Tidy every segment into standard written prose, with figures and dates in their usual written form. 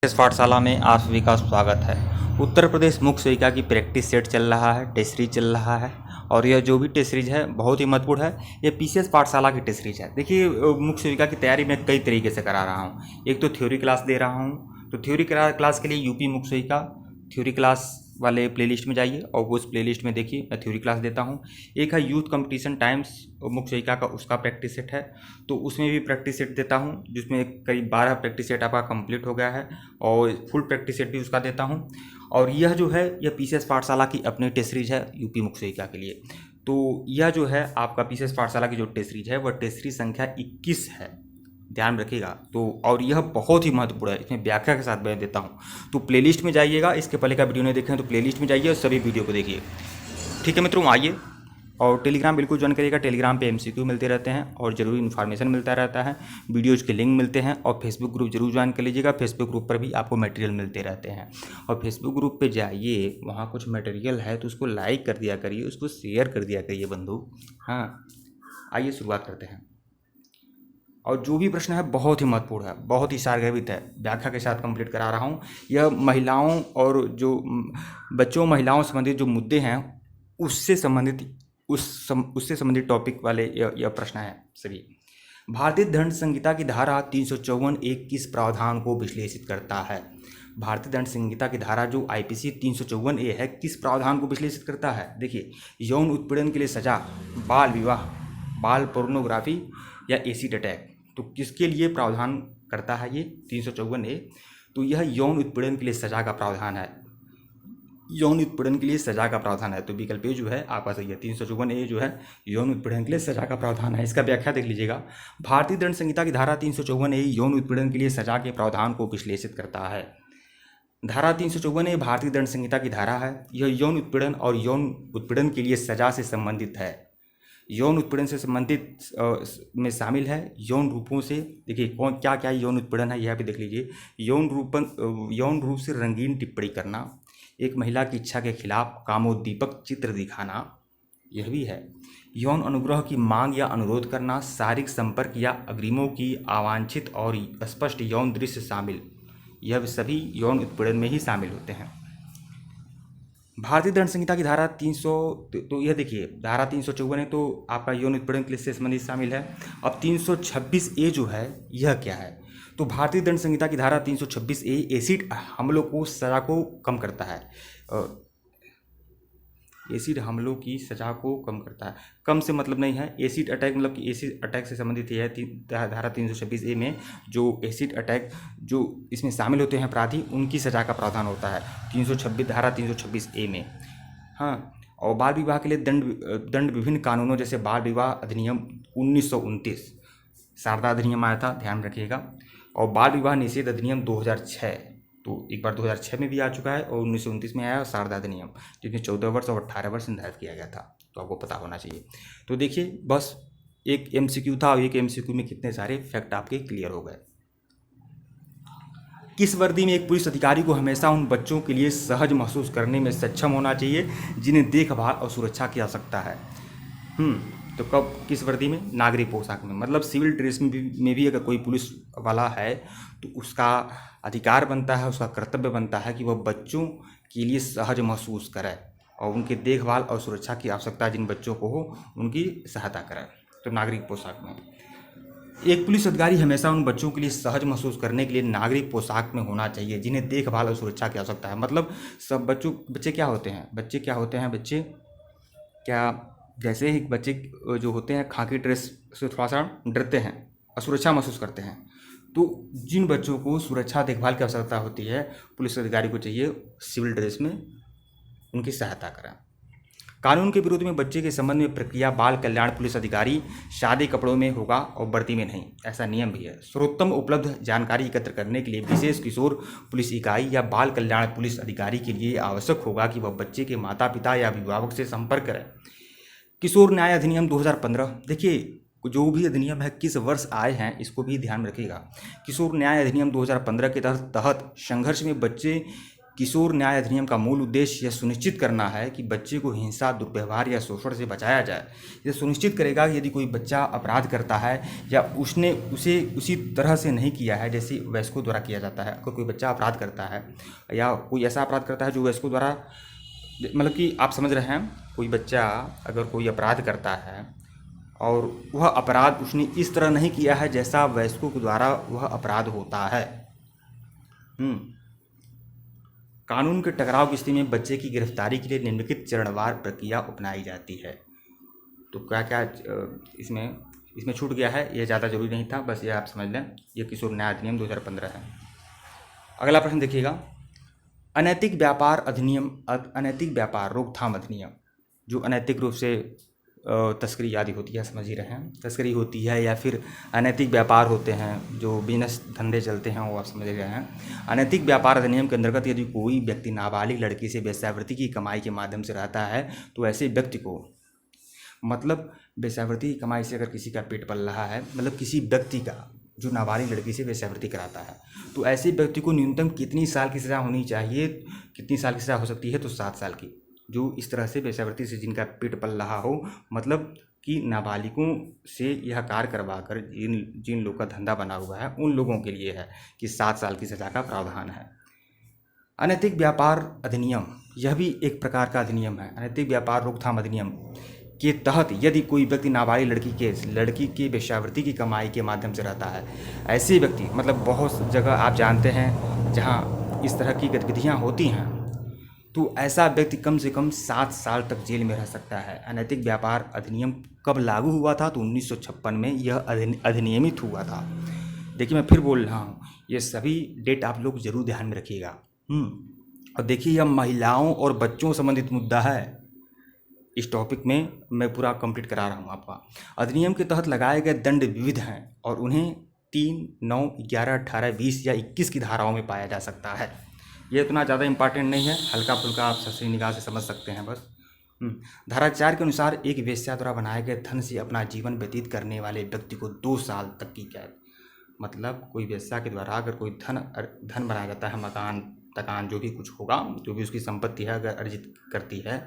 इस पाठशाला में आप सभी का स्वागत है। उत्तर प्रदेश मुख्य सेविका की प्रैक्टिस सेट चल रहा है, टेस्ट सीरीज चल रहा है और यह जो भी टेस्ट सीरीज है बहुत ही महत्वपूर्ण है। ये पीसीएस पाठशाला की टेस्ट सीरीज है। देखिए, मुख्य सेविका की तैयारी मैं कई तरीके से करा रहा हूँ। एक तो थ्योरी क्लास दे रहा हूँ, तो थ्योरी क्लास के लिए यूपी मुख्य सेविका थ्योरी क्लास वाले प्लेलिस्ट में जाइए और वो उस प्लेलिस्ट में देखिए, मैं थ्योरी क्लास देता हूँ। एक है यूथ कंपटीशन टाइम्स मुख्य सेविका का, उसका प्रैक्टिस सेट है, तो उसमें भी प्रैक्टिस सेट देता हूँ, जिसमें करीब 12 प्रैक्टिस सेट आपका कंप्लीट हो गया है और फुल प्रैक्टिस सेट भी उसका देता हूँ। और यह जो है यह पीसीएस पाठशाला की अपनी टेस्ट सीरीज है यूपी मुख्य सेविका के लिए। तो यह जो है आपका पीसीएस पाठशाला की जो टेस्ट सीरीज है वह टेस्ट सीरीज संख्या 21 है, ध्यान रखिएगा। तो और यह बहुत ही महत्वपूर्ण है, इसमें व्याख्या के साथ मैं देता हूँ। तो प्लेलिस्ट में जाइएगा, इसके पहले का वीडियो नहीं देखें तो प्लेलिस्ट में जाइए और सभी वीडियो को देखिए। ठीक है मित्रों, आइए। और टेलीग्राम बिल्कुल ज्वाइन करिएगा। टेलीग्राम पे एमसीक्यू मिलते रहते हैं और ज़रूरी इन्फॉर्मेशन मिलता रहता है, वीडियोज़ के लिंक मिलते हैं। और फेसबुक ग्रुप जरूर ज्वाइन कर लीजिएगा, फेसबुक ग्रुप पर भी आपको मटेरियल मिलते रहते हैं। और फेसबुक ग्रुप पे जाइए, वहाँ कुछ मटेरियल है तो उसको लाइक कर दिया करिए, उसको शेयर कर दिया करिए बंधु। हाँ, आइए शुरुआत करते हैं। और जो भी प्रश्न है बहुत ही महत्वपूर्ण है, बहुत ही सारगर्भित है, व्याख्या के साथ कंप्लीट करा रहा हूँ। यह महिलाओं और जो बच्चों महिलाओं संबंधित जो मुद्दे हैं उससे संबंधित उससे संबंधित टॉपिक वाले यह प्रश्न है सभी। भारतीय दंड संहिता की धारा 354(a) किस प्रावधान को विश्लेषित करता है? भारतीय दंड संहिता की धारा जो आईपीसी 354(a) है, किस प्रावधान को विश्लेषित करता है? देखिए, यौन उत्पीड़न के लिए सजा, बाल विवाह, बाल पोर्नोग्राफी या एसिड अटैक, तो किसके लिए प्रावधान करता है ये 354(a)? तो यह यौन उत्पीड़न के लिए सजा का प्रावधान है, यौन उत्पीड़न के लिए सजा का प्रावधान है। तो विकल्प ए जो है आपका सही है, 354(a) जो है यौन उत्पीड़न के लिए सजा का प्रावधान है। इसका व्याख्या देख लीजिएगा। भारतीय दंड संहिता की धारा 354(a) यौन उत्पीड़न के लिए सजा के प्रावधान को विश्लेषित करता है। धारा 354(a) भारतीय दंड संहिता की धारा है, यह यौन उत्पीड़न और यौन उत्पीड़न के लिए सजा से संबंधित है। यौन उत्पीड़न से संबंधित में शामिल है यौन रूपों से। देखिए कौन क्या क्या यौन उत्पीड़न है, यह भी देख लीजिए। यौन रूप से रंगीन टिप्पणी करना, एक महिला की इच्छा के खिलाफ कामोद्दीपक चित्र दिखाना, यह भी है। यौन अनुग्रह की मांग या अनुरोध करना, शारीरिक संपर्क या अग्रिमों की अवांछित और स्पष्ट यौन दृश्य शामिल, यह सभी यौन उत्पीड़न में ही शामिल होते हैं। भारतीय दंड संहिता की धारा 300, तो यह देखिए धारा 354 है तो आपका यौन उत्पीड़न के लिए से संबंधित शामिल है। अब 326(a) जो है यह क्या है? तो भारतीय दंड संहिता की धारा 326(a) एसिड हमलों को सजा को कम करता है। एसिड हमलों की सजा को कम करता है, कम से मतलब नहीं है। एसिड अटैक मतलब कि एसिड अटैक से संबंधित है धारा 326(a) में जो एसिड अटैक जो इसमें शामिल होते हैं अपराधी, उनकी सजा का प्रावधान होता है 326 धारा 326(a) में। हाँ, और बाल विवाह के लिए दंड विभिन्न कानूनों जैसे बाल विवाह अधिनियम 1929, शारदा अधिनियम आया था, ध्यान रखिएगा। और बाल विवाह निषेध अधिनियम 2006, तो एक बार 2006 में भी आ चुका है और 1929 में आया शारदा अधिनियम, जिसमें 14 वर्ष और 18 वर्ष निर्धारित किया गया था, तो आपको पता होना चाहिए। तो देखिए बस एक एमसीक्यू था और एक एमसीक्यू में कितने सारे फैक्ट आपके क्लियर हो गए। किस वर्दी में एक पुलिस अधिकारी को हमेशा उन बच्चों के लिए सहज महसूस करने में सक्षम होना चाहिए जिन्हें देखभाल और सुरक्षा की आवश्यकता है? तो कब, किस वर्दी में? नागरिक पोशाक में। मतलब सिविल ड्रेस में भी अगर कोई पुलिस वाला है तो उसका अधिकार बनता है, उसका कर्तव्य बनता है कि वह बच्चों के लिए सहज महसूस करे और उनके देखभाल और सुरक्षा की आवश्यकता जिन बच्चों को हो उनकी सहायता करे। तो नागरिक पोशाक में एक पुलिस अधिकारी हमेशा उन बच्चों के लिए सहज महसूस करने के लिए नागरिक पोशाक में होना चाहिए जिन्हें देखभाल और सुरक्षा की आवश्यकता है। मतलब सब बच्चे क्या होते हैं? बच्चे क्या, जैसे ही बच्चे जो होते हैं खाकी ड्रेस से थोड़ा सा डरते हैं, असुरक्षा महसूस करते हैं, तो जिन बच्चों को सुरक्षा देखभाल की आवश्यकता होती है, पुलिस अधिकारी को चाहिए सिविल ड्रेस में उनकी सहायता करें। कानून के विरोध में बच्चे के संबंध में प्रक्रिया बाल कल्याण पुलिस अधिकारी सादे कपड़ों में होगा और वर्दी में नहीं, ऐसा नियम भी है। सर्वोत्तम उपलब्ध जानकारी एकत्र करने के लिए विशेष किशोर पुलिस इकाई या बाल कल्याण पुलिस अधिकारी के लिए आवश्यक होगा कि वह बच्चे के माता पिता या अभिभावक से संपर्क करें। किशोर न्याय अधिनियम 2015, देखिए जो भी अधिनियम है किस वर्ष आए हैं इसको भी ध्यान में रखिएगा। किशोर न्याय अधिनियम 2015 के तहत संघर्ष में बच्चे किशोर न्याय अधिनियम का मूल उद्देश्य यह सुनिश्चित करना है कि बच्चे को हिंसा, दुर्व्यवहार या शोषण से बचाया जाए। यह सुनिश्चित करेगा कि यदि कोई बच्चा अपराध करता है या उसने उसे उसी तरह से नहीं किया है जैसे वयस्कों द्वारा किया जाता है। अगर कोई बच्चा अपराध करता है या कोई ऐसा अपराध करता है जो वयस्कों द्वारा, मतलब कि आप समझ रहे हैं, कोई बच्चा अगर कोई अपराध करता है और वह अपराध उसने इस तरह नहीं किया है जैसा वयस्कों के द्वारा वह अपराध होता है। कानून के टकराव की स्थिति में बच्चे की गिरफ्तारी के लिए निम्नलिखित चरणवार प्रक्रिया अपनाई जाती है। तो क्या क्या इसमें छूट गया है, ये ज़्यादा जरूरी नहीं था, बस ये आप समझ लें। ये किशोर न्याय अधिनियम 2015 है। अगला प्रश्न देखिएगा, अनैतिक व्यापार अधिनियम, अनैतिक व्यापार रोकथाम अधिनियम। जो अनैतिक रूप से तस्करी आदि होती है, समझ ही रहे हैं, तस्करी होती है या फिर अनैतिक व्यापार होते हैं, जो बिजनेस धंधे चलते हैं, वो आप समझ रहे हैं। अनैतिक व्यापार अधिनियम के अंतर्गत यदि कोई व्यक्ति नाबालिग लड़की से वेश्यावृत्ति की कमाई के माध्यम से रहता है तो ऐसे व्यक्ति को, मतलब वेश्यावृत्ति की कमाई से अगर किसी का पेट पल रहा है, मतलब किसी व्यक्ति का जो नाबालिग लड़की से वेश्यावृत्ति कराता है, तो ऐसे व्यक्ति को न्यूनतम कितनी साल की सज़ा होनी चाहिए? कितनी साल की सज़ा हो सकती है? तो 7 साल की। जो इस तरह से वेश्यावृत्ति से जिनका पेट पल रहा हो, मतलब कि नाबालिगों से यह कार्य करवाकर जिन लोग का धंधा बना हुआ है, उन लोगों के लिए है कि 7 साल की सज़ा का प्रावधान है। अनैतिक व्यापार अधिनियम, यह भी एक प्रकार का अधिनियम है। अनैतिक व्यापार रोकथाम अधिनियम के तहत यदि कोई व्यक्ति नाबालिग लड़की की वेश्यावृत्ति की कमाई के माध्यम से रहता है, ऐसे व्यक्ति, मतलब बहुत जगह आप जानते हैं जहाँ इस तरह की गतिविधियाँ होती हैं, तो ऐसा व्यक्ति कम से कम 7 साल तक जेल में रह सकता है। अनैतिक व्यापार अधिनियम कब लागू हुआ था? तो 1956 में यह अधिनियमित हुआ था। देखिए, मैं फिर बोल रहा हूँ, ये सभी डेट आप लोग जरूर ध्यान में रखिएगा। और देखिए, यह महिलाओं और बच्चों संबंधित मुद्दा है। इस टॉपिक में मैं पूरा कंप्लीट करा रहा हूँ आपका। अधिनियम के तहत लगाए गए दंड विविध हैं और उन्हें 3, 9, 11, 18, 20 या 21 की धाराओं में पाया जा सकता है। ये इतना ज़्यादा इंपॉर्टेंट नहीं है, हल्का फुल्का आप सही निगाह से समझ सकते हैं बस। धारा 4 के अनुसार एक वेश्या द्वारा बनाए गए धन से अपना जीवन व्यतीत करने वाले व्यक्ति को 2 साल तक की कैद। मतलब कोई वेश्या के द्वारा अगर कोई धन बनाया जाता है, मकान तकान जो भी कुछ होगा, जो भी उसकी संपत्ति है, अगर अर्जित करती है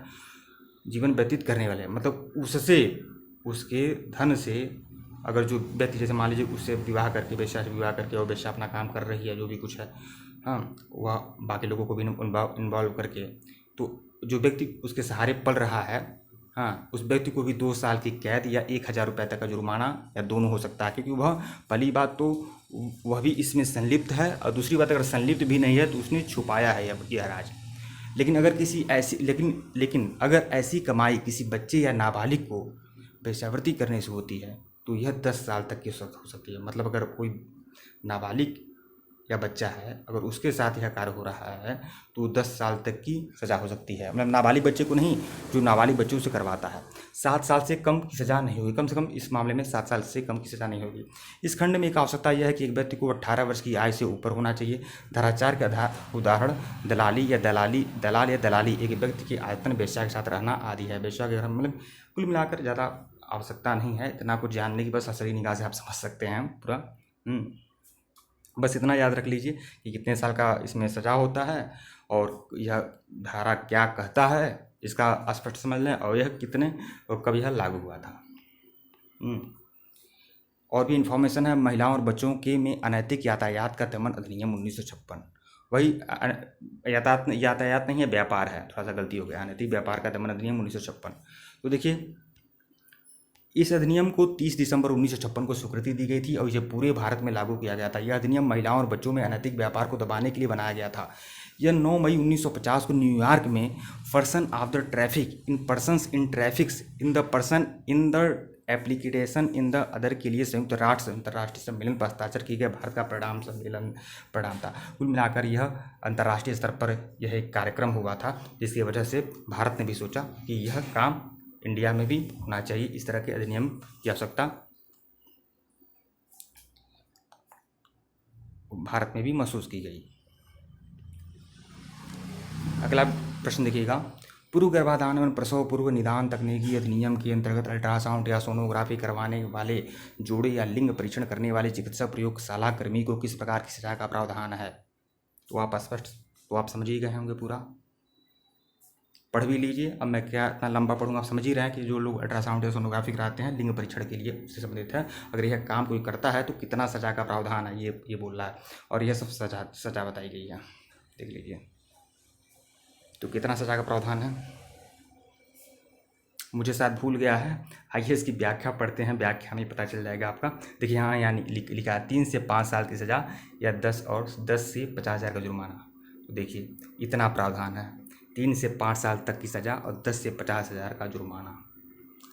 जीवन व्यतीत करने वाले, मतलब उससे, उसके धन से अगर जो व्यक्ति, जैसे मान लीजिए उससे विवाह करके, वेश्या से विवाह करके और वेश्या अपना काम कर रही है, जो भी कुछ है, हाँ, वह बाकी लोगों को भी इन्वॉल्व करके, तो जो व्यक्ति उसके सहारे पल रहा है, हाँ, उस व्यक्ति को भी 2 साल की कैद या 1000 रुपये तक का जुर्माना या दोनों हो सकता है। क्योंकि वह, पहली बात तो वह भी इसमें संलिप्त है, और दूसरी बात अगर संलिप्त भी नहीं है तो उसने छुपाया है यह राज। लेकिन अगर किसी ऐसी लेकिन अगर ऐसी कमाई किसी बच्चे या नाबालिग को वेश्यावृत्ति करने से होती है तो यह 10 साल तक की हो सकती है। मतलब अगर कोई नाबालिग या बच्चा है, अगर उसके साथ यह कार्य हो रहा है तो 10 साल तक की सज़ा हो सकती है। मतलब नाबालिग बच्चे को नहीं, जो नाबालिग बच्चों से करवाता है। 7 साल से कम की सज़ा नहीं होगी, कम से कम इस मामले में 7 साल से कम की सज़ा नहीं होगी। इस खंड में एक आवश्यकता यह है कि एक व्यक्ति को 18 वर्ष की आयु से ऊपर होना चाहिए। धारा 4 के उदाहरण दलाल या दलाली एक व्यक्ति की आयतन वेश्या के साथ रहना आदि है। वेश्या के घर, मतलब कुल मिलाकर ज़्यादा आवश्यकता नहीं है, इतना कुछ जानने की, बस असली निगाह से आप समझ सकते हैं पूरा। बस इतना याद रख लीजिए कि कितने साल का इसमें सज़ा होता है और यह धारा क्या कहता है, इसका स्पष्ट समझ लें, और यह कितने और कब यह लागू हुआ था। और भी इन्फॉर्मेशन है, महिलाओं और बच्चों के में अनैतिक यातायात का दमन अधिनियम 1956। वही यातायात नहीं है, व्यापार है, थोड़ा सा गलती हो गया। अनैतिक व्यापार का दमन अधिनियम 1956। तो देखिए, इस अधिनियम को 30 दिसंबर 1956 को स्वीकृति दी गई थी और इसे पूरे भारत में लागू किया गया था। यह अधिनियम महिलाओं और बच्चों में अनैतिक व्यापार को दबाने के लिए बनाया गया था। यह 9 मई 1950 को न्यूयॉर्क में person of the traffic in persons in traffics in the person in the application in the other के लिए संयुक्त राष्ट्र अंतर्राष्ट्रीय सम्मेलन पर हस्ताक्षर किए गए भारत का परिणाम था। कुल मिलाकर यह अंतर्राष्ट्रीय स्तर पर यह एक कार्यक्रम हुआ था, जिसकी वजह से भारत ने भी सोचा कि यह काम इंडिया में भी होना चाहिए। इस तरह के अधिनियम की आवश्यकता भारत में भी महसूस की गई। अगला प्रश्न देखिएगा, पूर्व गर्भाधान एवं प्रसव पूर्व निदान तकनीकी अधिनियम के अंतर्गत अल्ट्रासाउंड या सोनोग्राफी करवाने वाले जोड़े या लिंग परीक्षण करने वाले चिकित्सा प्रयोगशाला कर्मी को किस प्रकार की सजा का प्रावधान है? तो आप स्पष्ट तो आप समझ ही गए होंगे, पूरा पढ़ भी लीजिए। अब मैं क्या इतना लंबा पढ़ूंगा, आप समझ ही रहे हैं कि जो लोग अल्ट्रासाउंड या सोनोग्राफी कराते हैं लिंग परीक्षण के लिए उससे संबंधित है। अगर यह काम कोई करता है तो कितना सजा का प्रावधान है, ये बोल रहा है। और यह सब सजा बताई गई है, देख लीजिए। तो कितना सजा का प्रावधान है, मुझे शायद भूल गया है। आइए इसकी व्याख्या पढ़ते हैं, व्याख्या में पता चल जाएगा आपका। देखिए यहाँ यानी लिखा है 3 से 5 साल की सज़ा या 10 से 50,000 का जुर्माना। तो देखिए इतना प्रावधान है, 3 से 5 साल तक की सज़ा और 10 से 50,000 का जुर्माना।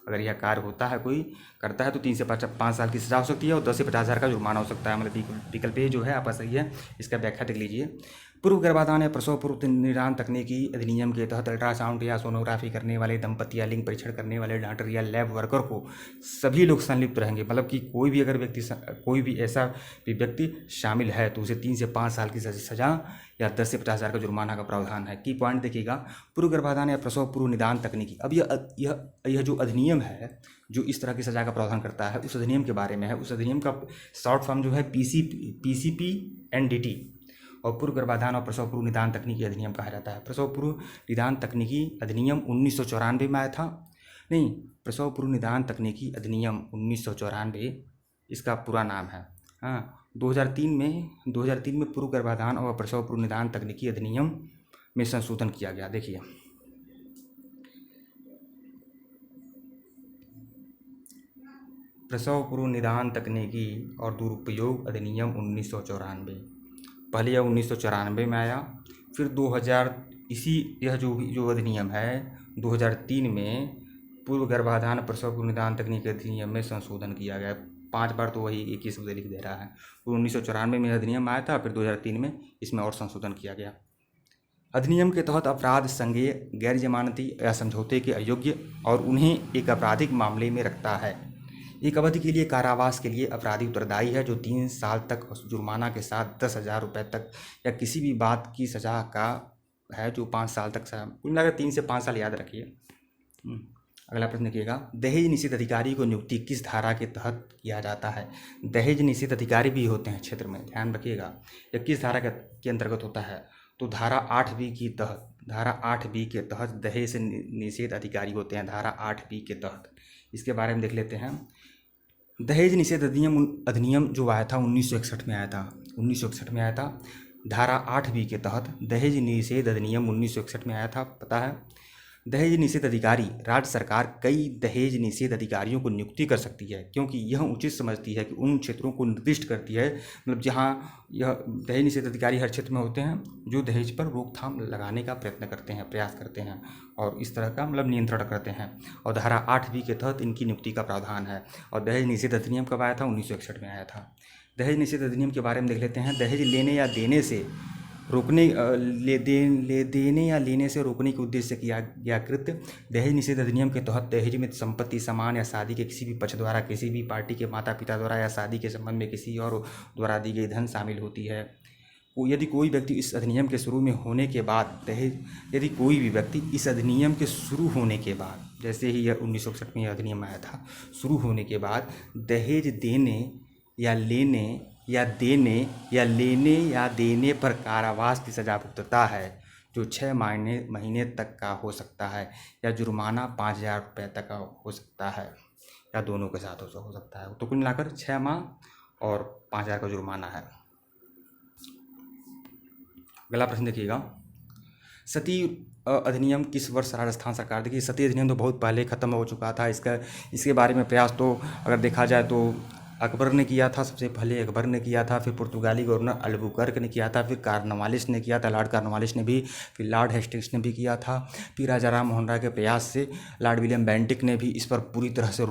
अगर यह कार्य होता है, कोई करता है, तो 3 से 5 साल की सज़ा हो सकती है और 10 से 50,000 का जुर्माना हो सकता है। मतलब विकल्प ए जो है आपका सही है। इसका व्याख्या देख लीजिए। पूर्व गर्भाधान या प्रसव पूर्व निदान तकनीकी अधिनियम के तहत अल्ट्रासाउंड या सोनोग्राफी करने वाले दंपति या लिंग परीक्षण करने वाले डॉक्टर या लैब वर्कर को सभी लोग संलिप्त रहेंगे। मतलब कि कोई भी अगर व्यक्ति, कोई भी ऐसा भी व्यक्ति शामिल है तो उसे 3 से 5 साल की सज़ा या 10 से 50,000 का जुर्माना का प्रावधान है। की पॉइंट देखिएगा, पूर्व गर्भाधान या प्रसव पूर्व निदान तकनीकी। अब यह जो अधिनियम है जो इस तरह की सज़ा का प्रावधान करता है, उस अधिनियम के बारे में है। उस अधिनियम का शॉर्ट फॉर्म जो है PCPNDT और पूर्व गर्भाधान और प्रसव पूर्व निदान तकनीकी अधिनियम कहा जाता है। प्रसव पूर्व निदान तकनीकी अधिनियम 1994 में आया था। नहीं, प्रसव पूर्व निदान तकनीकी अधिनियम 1994 इसका पूरा नाम है। हाँ, 2003 में पूर्व गर्भाधान और प्रसव पूर्व निदान तकनीकी अधिनियम में संशोधन किया गया। देखिए प्रसव पूर्व निदान तकनीकी और दुरुपयोग अधिनियम 1994। पहले यह 1994 में आया, फिर 2000 यह जो अधिनियम है 2003 में पूर्व गर्भाधान प्रसव पूर्व निदान तकनीकी अधिनियम में संशोधन किया गया। 5 बार तो वही एक ही शब्द लिख दे रहा है। 1994 में अधिनियम आया था, फिर 2003 में इसमें और संशोधन किया गया। अधिनियम के तहत अपराध संज्ञेय, गैर जमानती या समझौते के अयोग्य और उन्हें एक आपराधिक मामले में रखता है। एक अवधि के लिए कारावास के लिए अपराधी उत्तरदायी है, जो 3 साल तक जुर्माना के साथ 10,000 रुपये तक या किसी भी बात की सज़ा का है, जो 5 साल तक सजा। कुल मिलाकर 3 से 5 साल याद रखिए। अगला प्रश्न देखिएगा, दहेज निषेध अधिकारी को नियुक्ति किस धारा के तहत किया जाता है। दहेज निषेध अधिकारी भी होते हैं क्षेत्र में, ध्यान रखिएगा। यह किस धारा के अंतर्गत होता है, तो धारा 8B के तहत दहेज निषेध अधिकारी होते हैं, धारा 8B के तहत। इसके बारे में देख लेते हैं। दहेज निषेध अधिनियम जो आया था 1961 में आया था। धारा 8B के तहत दहेज निषेध अधिनियम 1961 में आया था, पता है। दहेज निषेध अधिकारी, राज्य सरकार कई दहेज निषेध अधिकारियों को नियुक्ति कर सकती है, क्योंकि यह उचित समझती है कि उन क्षेत्रों को निर्दिष्ट करती है, मतलब जहाँ यह दहेज निषेध अधिकारी हर क्षेत्र में होते हैं जो दहेज पर रोकथाम लगाने का प्रयास करते हैं और इस तरह का मतलब नियंत्रण करते हैं। और धारा 8B के तहत इनकी नियुक्ति का प्रावधान है। और दहेज निषेध अधिनियम कब आया था, 1961 में आया था। दहेज निषेध अधिनियम के बारे में देख लेते हैं। दहेज लेने या देने से रोकने देने या लेने से रोकने के उद्देश्य से किया गया कृत्य। दहेज निषेध अधिनियम के तहत दहेज में संपत्ति, सामान या शादी के किसी भी पक्ष द्वारा, किसी भी पार्टी के माता पिता द्वारा या शादी के संबंध में किसी और द्वारा दी गई धन शामिल होती है। यदि कोई व्यक्ति इस अधिनियम के शुरू में होने के बाद यदि कोई भी व्यक्ति इस अधिनियम के शुरू होने के बाद, जैसे ही यह 1961 में यह अधिनियम आया था, शुरू होने के बाद दहेज देने या देने पर कारावास की सजा भुगतता है, जो 6 महीने तक का हो सकता है, या जुर्माना 5,000 रुपये तक का हो सकता है, या दोनों के साथ हो सकता है। तो कुल मिलाकर 6 माह और 5,000 का जुर्माना है। अगला प्रश्न देखिएगा, सती अधिनियम किस वर्ष राजस्थान सरकार, देखिए सती अधिनियम तो बहुत पहले ख़त्म हो चुका था। इसके बारे में प्रयास तो अगर देखा जाए तो अकबर ने किया था, सबसे पहले अकबर ने किया था, फिर पुर्तगाली गवर्नर अल्बुकर्क ने किया था, फिर कॉर्नवालिस ने किया था, लॉर्ड कॉर्नवालिस ने भी, फिर लॉर्ड हेस्टिंग्स ने भी किया था, फिर राजा राम मोहन राय के प्रयास से लॉर्ड विलियम बेंटिक ने भी इस पर पूरी तरह से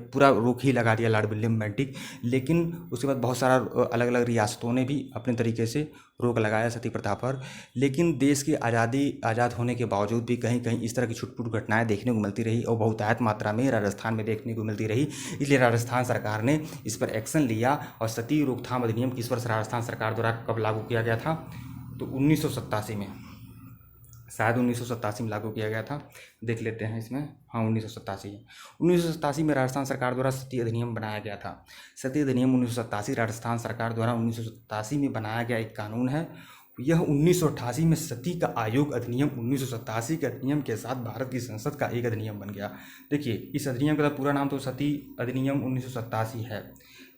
पूरा रोक ही लगा दिया लॉर्ड विलियम बेंटिक। लेकिन उसके बाद बहुत सारा अलग अलग रियासतों ने भी अपने तरीके से रोक लगाया सती प्रथा पर। लेकिन देश की आज़ाद होने के बावजूद भी कहीं कहीं इस तरह की छुटपुट घटनाएं देखने को मिलती रही और बहुतायत मात्रा में राजस्थान में देखने को मिलती रही। इसलिए राजस्थान सरकार ने इस पर एक्शन लिया और सती रोकथाम अधिनियम किस वर्ष राजस्थान सरकार द्वारा कब लागू किया गया था, तो 1987 में, शायद 1987 में लागू किया गया था। देख लेते हैं इसमें, हाँ 1987 में राजस्थान सरकार द्वारा सती अधिनियम बनाया गया था। सती अधिनियम 1987 राजस्थान सरकार द्वारा 1987 में बनाया गया एक कानून है। यह 1988 में सती का आयोग अधिनियम 1987 के अधिनियम के साथ भारत की संसद का एक अधिनियम बन गया। देखिए, इस अधिनियम का पूरा नाम तो सती अधिनियम 1987 है,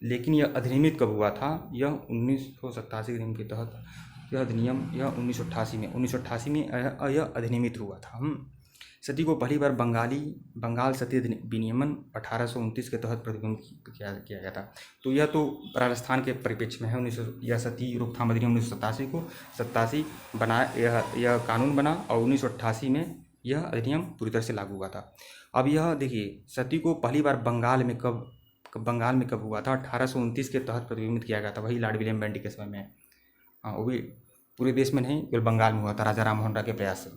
लेकिन यह अधिनियमित कब हुआ था? यह 1987 अधिनियम के तहत यह अधिनियम यह 1988 में यह अधिनियमित हुआ था। सती को पहली बार बंगाल सती विनियमन 1829 के तहत प्रतिबंधित किया गया था। तो यह तो राजस्थान के परिप्रेक्ष्य में है। यह सती रोकथाम अधिनियम 1987 बनाया, यह कानून बना और 1988 में यह अधिनियम पूरी तरह से लागू हुआ था। अब यह देखिए, सती को पहली बार बंगाल में कब हुआ था? 1829 के तहत प्रतिबंधित किया गया था, वही लॉर्ड विलियम बेंटिक के समय में। हाँ, वो भी पूरे देश में नहीं, केवल बंगाल में हुआ था, राजा राम मोहन राय के प्रयास से।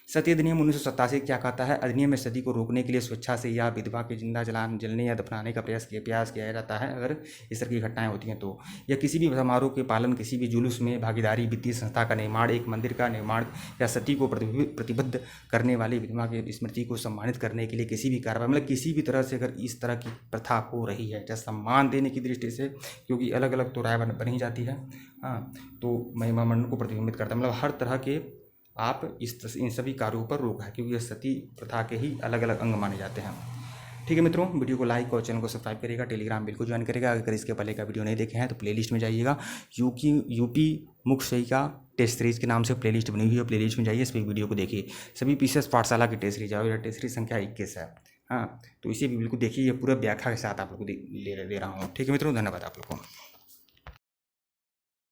सती अधिनियम 1987 क्या कहता है? अधिनियम में सती को रोकने के लिए स्वेच्छा से या विधवा के जिंदा जलने या दफनाने का प्रयास किया जाता है अगर इस तरह की घटनाएं होती हैं तो, या किसी भी समारोह के पालन, किसी भी जुलूस में भागीदारी, वित्तीय संस्था का निर्माण, एक मंदिर का निर्माण, या सती को प्रतिबद्ध करने वाली विधवा की स्मृति को सम्मानित करने के लिए किसी भी कार्रवाई, मतलब किसी भी तरह से अगर इस तरह की प्रथा हो रही है, या सम्मान देने की दृष्टि से, क्योंकि अलग अलग तो राय बन ही जाती है। हाँ, तो महिला मंडल को प्रतिबिंबित करता है, मतलब हर तरह के आप इन सभी कार्यों पर रोक है, क्योंकि ये सती प्रथा के ही अलग अलग अंग माने जाते हैं। ठीक है मित्रों, वीडियो को लाइक और चैनल को सब्सक्राइब करिएगा, टेलीग्राम बिल्कुल ज्वाइन करेगा। अगर इसके पहले का वीडियो नहीं देखे हैं तो प्लेलिस्ट में जाइएगा, यूपी मुख्य सहायिका टेस्ट सीरीज के नाम से प्लेलिस्ट बनी हुई है, प्लेलिस्ट में जाइए, इस वीडियो को देखिए। सभी पीसीएस पाठशाला की टेस्ट सीरीज है, टेस्ट सीरीज संख्या 21 है। हाँ, तो इसे भी बिल्कुल देखिए, ये पूरा व्याख्या के साथ आप लोग को दे रहा हूँ। ठीक है मित्रों, धन्यवाद आप लोग को।